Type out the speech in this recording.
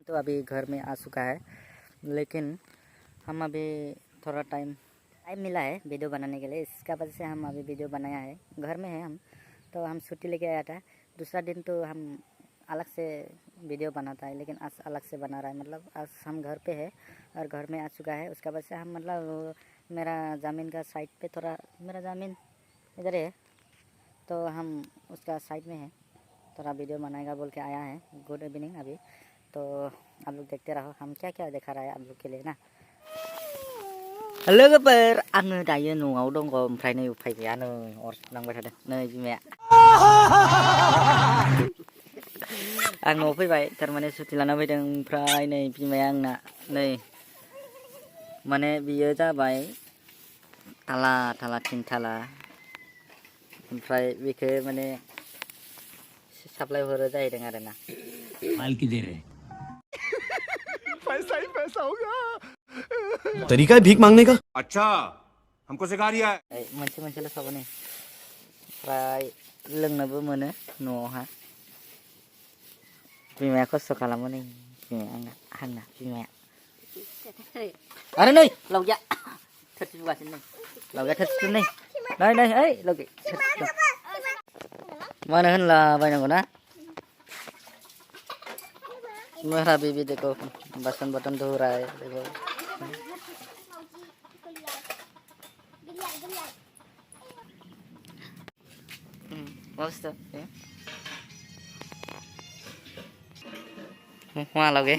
तो अभी घर में आ चुका है, लेकिन हम अभी थोड़ा टाइम मिला है वीडियो बनाने के लिए। इसका वजह से हम अभी वीडियो बनाया है। घर में है हम, तो हम छुट्टी लेके आया था। दूसरा दिन तो हम अलग से वीडियो बनाता है, लेकिन आज अलग से बना रहा है। मतलब आज हम घर पे है और घर में आ चुका है। उसका वजह से हम मतलब मेरा ज़मीन का साइड पे थोड़ा, मेरा ज़मीन इधर है तो हम उसका साइड में है, थोड़ा वीडियो बनाएगा बोल के आया है। Good evening. अभी तो आप लोग देखते रहो हम क्या क्या दिखा रहा है आप लोग के लिए ना। हेलो लोगोफोर, आङो दायो न'आव दङ, ओमफ्राय नै उफाय गैया नै अर सुनांबाय थादों नै बिमाया। आं न'आव फैबाय, थारमाने सुटि लाना फैदों। ओमफ्राय नै बिमाया आंना नै माने बियो जाबाय थाला थाला थिन थाला, ओमफ्राय बेखौ माने सप्लाय हरो जाहैदों आरोना। माल की दे रहे पैसा ही पैसा होगा। तरीका है भीख मांगने का। अच्छा, हमको सिखा रिया है। मोनसेल' साबोन नै, ओमफ्राय लोंनोबो मोनो न'आवहा। बिमाया खस्थ' खालामो नै, बिमाया आंना बिमाया। आरो नै लावजा थोरसि सुगासिनो नै, लावजा थोरसि सुदों नै नै ओइ लावगे थोरसि सुदों। मानो होनला बायनांगौ ना। मेरा बीबी देखो बर्तन बर्तन धो रहा है, देखो। मस्त है। वहाँ लगे